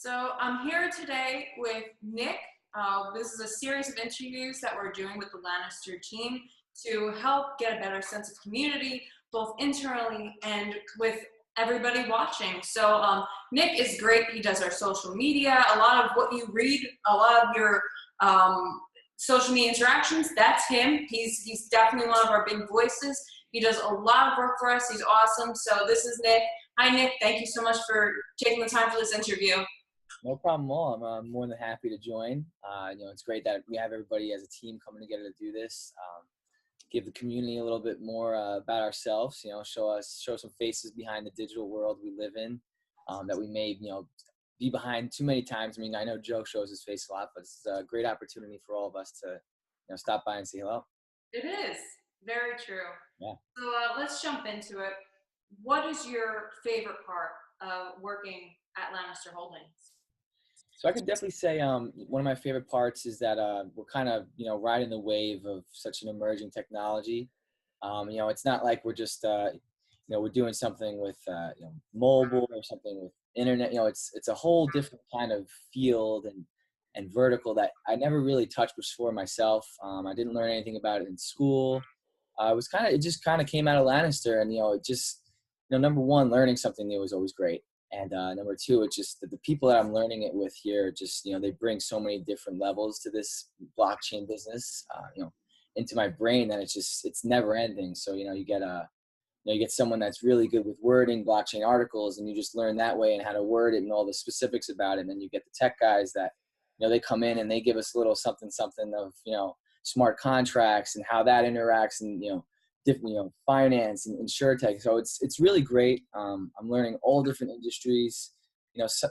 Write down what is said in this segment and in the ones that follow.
So I'm here today with Nick. This is a series of interviews that we're doing with the Lannister team to help get a better sense of community, both internally and with everybody watching. So Nick is great. He does our social media. A lot of what you read, a lot of your social media interactions, that's him. He's definitely one of our big voices. He does a lot of work for us. He's awesome. So this is Nick. Hi, Nick. Thank you so much for taking the time for this interview. No problem at all. I'm more than happy to join. It's great that we have everybody as a team coming together to do this. Give the community a little bit more about ourselves. Show some faces behind the digital world we live in that we may be behind too many times. I mean, I know Joe shows his face a lot, but it's a great opportunity for all of us to stop by and say hello. It is very true. Yeah. So let's jump into it. What is your favorite part of working at Lannister Holdings? So I could definitely say one of my favorite parts is that we're kind of, riding the wave of such an emerging technology. It's not like we're just, we're doing something with, mobile or something with internet. It's a whole different kind of field and vertical that I never really touched before myself. I didn't learn anything about it in school. It just kind of came out of Lannister, and number one, learning something new is always great. And number two, it's just that the people that I'm learning it with here, just, they bring so many different levels to this blockchain business, into my brain that it's never ending. So, you get someone that's really good with wording blockchain articles, and you just learn that way and how to word it and all the specifics about it. And then you get the tech guys that, they come in and they give us a little something of, smart contracts and how that interacts, and, different, finance and insurtech. So it's really great. I'm learning all different industries.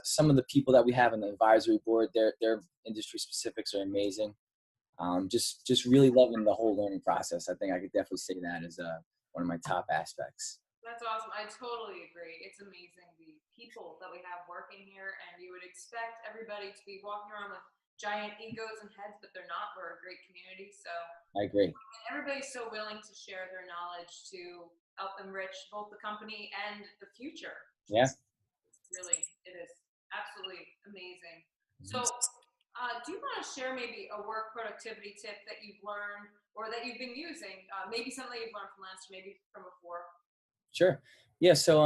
Some of the people that we have on the advisory board, their industry specifics are amazing. Just really loving the whole learning process. I think I could definitely say that as one of my top aspects. That's awesome. I totally agree. It's amazing the people that we have working here, and you would expect everybody to be walking around with giant egos and heads, but they're not. We're a great community, so I agree. and everybody's so willing to share their knowledge to help enrich both the company and the future. Yeah. Really, it is absolutely amazing. So, do you want to share maybe a work productivity tip that you've learned or that you've been using? Maybe something you've learned from Lannister, maybe from before. Sure. Yeah. So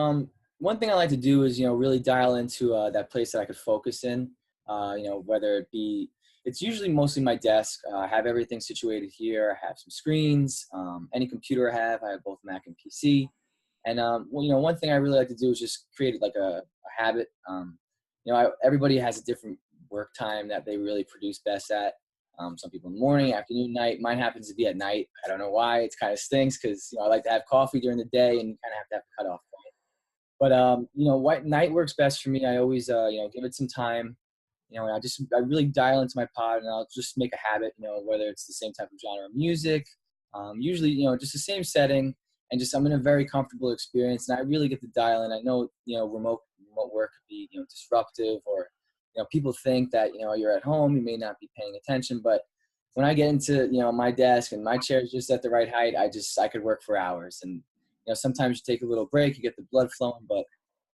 one thing I like to do is, really dial into that place that I could focus in, whether it be, it's usually mostly my desk. I have everything situated here. I have some screens, any computer I have both Mac and PC. And, one thing I really like to do is just create like a habit. Everybody has a different work time that they really produce best at. Some people in the morning, afternoon, night. Mine happens to be at night. I don't know why. It kind of stinks because, I like to have coffee during the day and kind of have to have a cutoff point. But, night works best for me. I always, give it some time. And I really dial into my pod, and I'll just make a habit, whether it's the same type of genre of music, usually, just the same setting, and I'm in a very comfortable experience, and I really get to dial in. I know, remote work could be, disruptive, or, people think that, you're at home, you may not be paying attention, but when I get into, my desk and my chair is just at the right height, I could work for hours. And, sometimes you take a little break, you get the blood flowing, but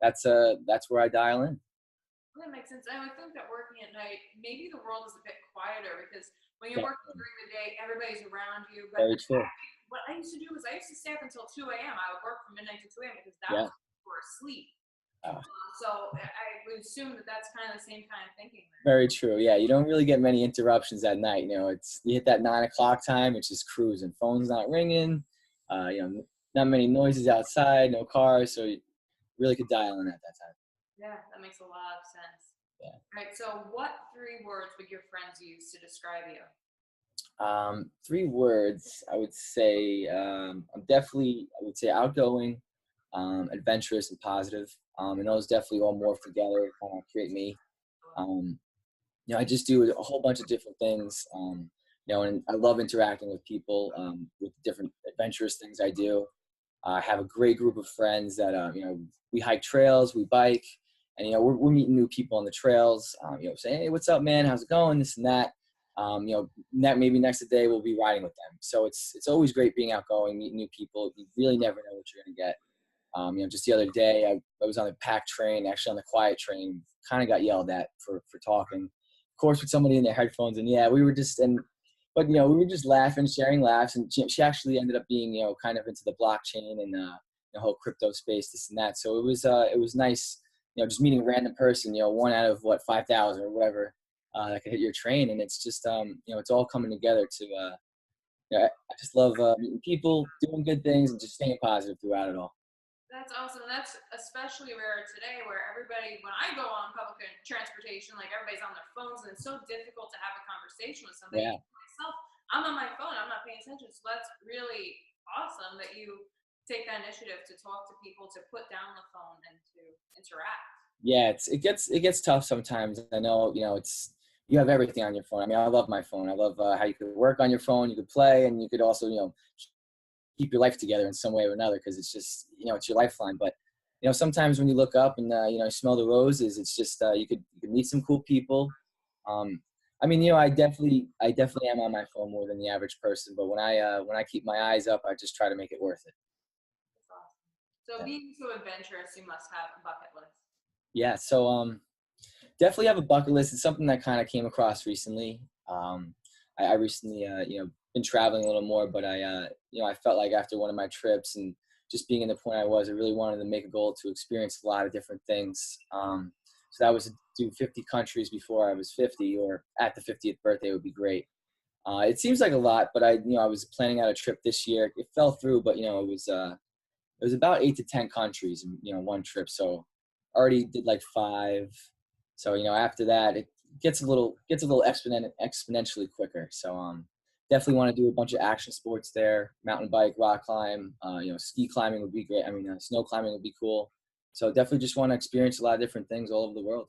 that's where I dial in. That makes sense. I would think that working at night, maybe the world is a bit quieter because when you're working during the day, everybody's around you. But very true. What I used to do was I used to stay up until 2 a.m. I would work from midnight to 2 a.m. because that was when people were asleep. So I would assume that that's kind of the same kind of thinking. Very true. Yeah, you don't really get many interruptions at night. You hit that 9 o'clock time, it's just cruising. Phone's not ringing. Not many noises outside, no cars, so you really could dial in at that time. Yeah, that makes a lot of sense. Yeah. All right. So, what 3 words would your friends use to describe you? 3 words, I would say. I would say outgoing, adventurous, and positive. And those definitely all morph together, kind of create me. I just do a whole bunch of different things. And I love interacting with people, with different adventurous things I do. I have a great group of friends that, we hike trails, we bike, and, we're meeting new people on the trails, saying, hey, what's up, man? How's it going? This and that. Maybe next day we'll be riding with them. So it's always great being outgoing, meeting new people. You really never know what you're going to get. Just the other day, I was on the pack train, actually on the quiet train, kind of got yelled at for talking, of course, with somebody in their headphones. And yeah, we were just but we were just laughing, sharing laughs, and she actually ended up being kind of into the blockchain and the whole crypto space, this and that. So it was nice, just meeting a random person, one out of 5,000 or whatever that could hit your train, and it's just it's all coming together to. I just love meeting people, doing good things, and just staying positive throughout it all. That's awesome. That's especially rare today where everybody, when I go on public transportation, like everybody's on their phones and it's so difficult to have a conversation with somebody. Yeah. Myself, I'm on my phone, I'm not paying attention. So that's really awesome that you take that initiative to talk to people, to put down the phone and to interact. Yeah, it gets tough sometimes. I know, you have everything on your phone. I mean, I love my phone. I love how you could work on your phone, you could play, and you could also, keep your life together in some way or another, because it's just, it's your lifeline. But, sometimes when you look up and, you smell the roses, it's just, you could meet some cool people. Um, I mean, I definitely am on my phone more than the average person, but when I keep my eyes up, I just try to make it worth it. That's awesome. So Yeah. being so adventurous, you must have a bucket list. Yeah. So, definitely have a bucket list. It's something that kind of came across recently. I recently, been traveling a little more, but I felt like after one of my trips and just being in the point I was, I really wanted to make a goal to experience a lot of different things. So that was to do 50 countries before I was 50, or at the 50th birthday would be great. It seems like a lot, but I was planning out a trip this year. It fell through, but it was about 8 to 10 countries in one trip. So already did like 5. So after that it gets a little exponentially quicker. So definitely want to do a bunch of action sports there: mountain bike, rock climb, ski climbing would be great. I mean, snow climbing would be cool. So definitely just want to experience a lot of different things all over the world.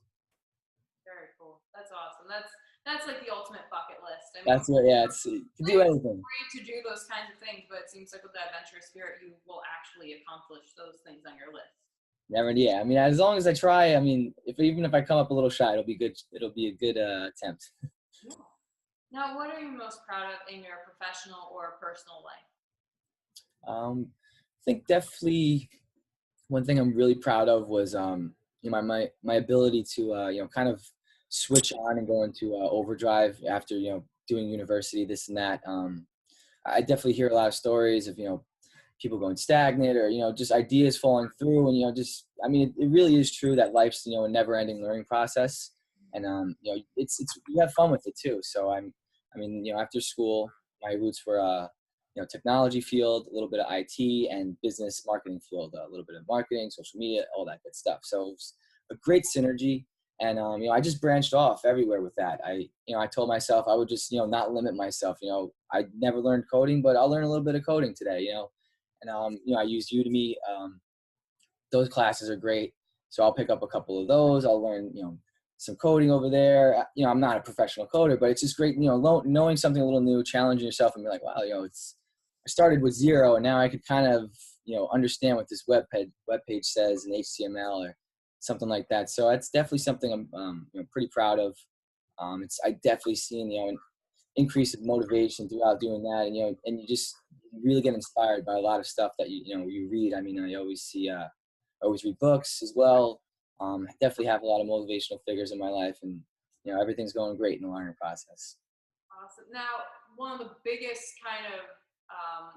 Very cool. That's awesome. That's like the ultimate bucket list. I mean, That's what, yeah, it's you can do anything. great to do those kinds of things, but it seems like with that adventurous spirit, you will actually accomplish those things on your list. Never, yeah. I mean, as long as I try, I mean, even if I come up a little shy, it'll be good. It'll be a good attempt. Yeah. Now, what are you most proud of in your professional or personal life? I think definitely one thing I'm really proud of was my ability to kind of switch on and go into overdrive after doing university, this and that. I definitely hear a lot of stories of people going stagnant, or just ideas falling through, and just, I mean, it really is true that life's a never-ending learning process. And it's you have fun with it too. So I mean, after school, my roots were technology field, a little bit of IT, and business marketing field, a little bit of marketing, social media, all that good stuff. So it was a great synergy. And I just branched off everywhere with that. I told myself I would just not limit myself. I never learned coding, but I'll learn a little bit of coding today. And I use Udemy. Those classes are great, so I'll pick up a couple of those. I'll learn some coding over there. I'm not a professional coder, but it's just great knowing something a little new, challenging yourself, and be like, wow, I started with 0, and now I could kind of understand what this web page says in HTML or something like that. So that's definitely something I'm pretty proud of. I definitely seen an increase of motivation throughout doing that, and you just really get inspired by a lot of stuff that you read. I mean, I always read books as well. I definitely have a lot of motivational figures in my life, and everything's going great in the learning process. Awesome. Now, one of the biggest kind of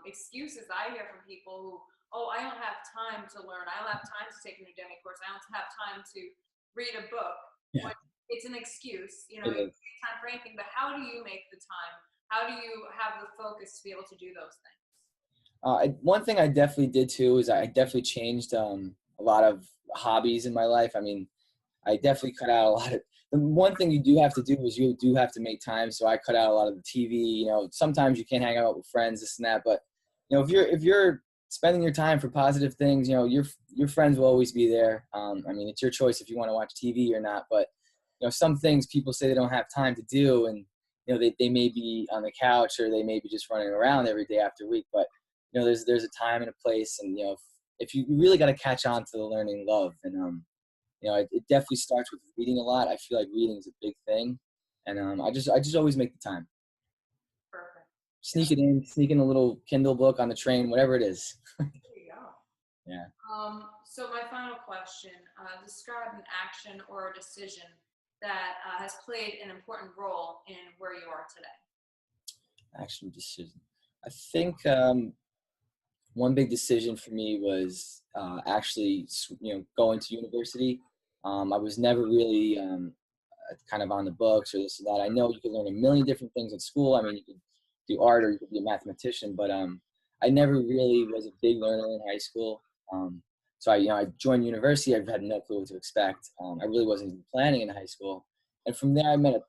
excuses I hear from people who, oh, I don't have time to learn. I don't have time to take an academic course. I don't have time to read a book. Yeah. It's an excuse. You It don't is. make time for anything, but how do you make the time? How do you have the focus to be able to do those things? One thing I definitely did too is I definitely changed a lot of hobbies in my life. I mean, I definitely cut out a lot of. The one thing you do have to do is you do have to make time. So I cut out a lot of the TV. Sometimes you can't hang out with friends, this and that. But if you're spending your time for positive things, your friends will always be there. I mean, it's your choice if you want to watch TV or not. But some things people say they don't have time to do, and they may be on the couch, or they may be just running around every day after week. But there's a time and a place, and if you really got to catch on to the learning love, and it definitely starts with reading a lot. I feel like reading is a big thing, and I just always make the time. Perfect. Sneak in a little Kindle book on the train, whatever it is. There you go. Yeah. So my final question, describe an action or a decision that has played an important role in where you are today. Action decision. I think one big decision for me was actually, going to university. I was never really kind of on the books or this or that. I know you could learn a million different things at school. I mean, you could do art or you could be a mathematician, but I never really was a big learner in high school. So I joined university. I've had no clue what to expect. I really wasn't even planning in high school, and from there I met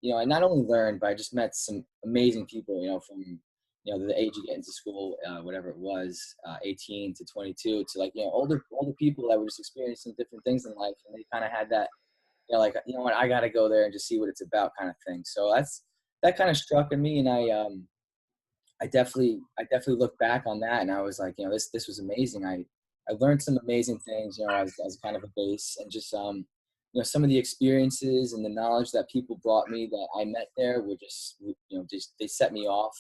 I not only learned, but I just met some amazing people. From the age you get into school, whatever it was, 18 to 22, to like older people that were just experiencing different things in life, and they kind of had that like, what, I got to go there and just see what it's about kind of thing. So that kind of struck in me. And I definitely look back on that and I was like, this was amazing. I learned some amazing things, as kind of a base, and just, some of the experiences and the knowledge that people brought me that I met there were just they set me off.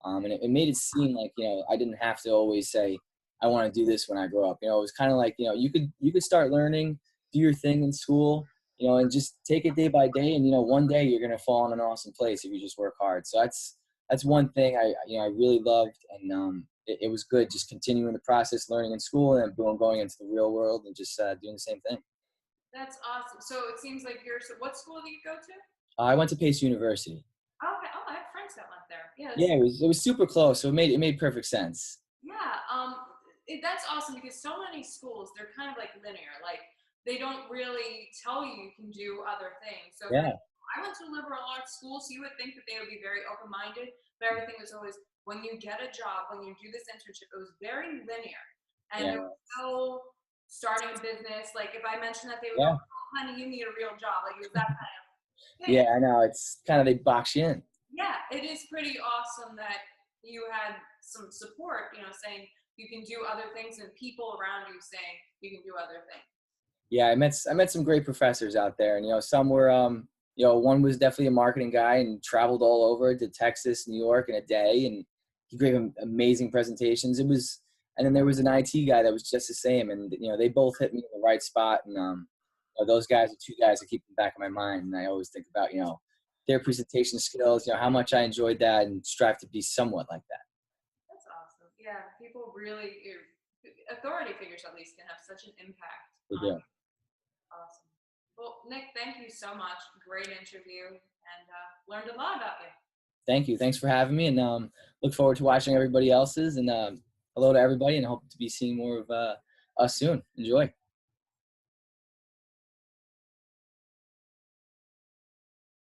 And it made it seem like, I didn't have to always say, I want to do this when I grow up. It was kind of like, you could start learning, do your thing in school, and just take it day by day. And, one day you're going to fall in an awesome place if you just work hard. So that's one thing I really loved. And it was good just continuing the process, learning in school, and then going into the real world and just doing the same thing. That's awesome. So it seems like so what school did you go to? I went to Pace University. Okay. Oh, I have friends that went there. Yes. Yeah, it was super close, so it made perfect sense. Yeah. That's awesome because so many schools, they're kind of like linear. Like they don't really tell you you can do other things. So Yeah, I went to a liberal arts school, so you would think that they would be very open-minded, but everything was always, when you get a job, when you do this internship, it was very linear. And yeah, there was no starting a business. Like if I mentioned that, they would go, yeah, oh, honey, you need a real job. Like it was that kind of thing. yeah. I know, it's kind of, they box you in. Yeah, it is pretty awesome that you had some support, saying you can do other things and people around you saying you can do other things. Yeah, I met some great professors out there, and some were one was definitely a marketing guy and traveled all over to Texas, New York in a day, and he gave amazing presentations. And then there was an IT guy that was just the same, and they both hit me in the right spot. And those guys are two guys that keep in the back of my mind, and I always think about their presentation skills, how much I enjoyed that, and strive to be somewhat like that. That's awesome. Yeah, people really, authority figures at least can have such an impact They on do. you. Awesome. Well, Nick, thank you so much. Great interview and learned a lot about you. Thank you. Thanks for having me, and look forward to watching everybody else's. And hello to everybody, and hope to be seeing more of us soon. Enjoy.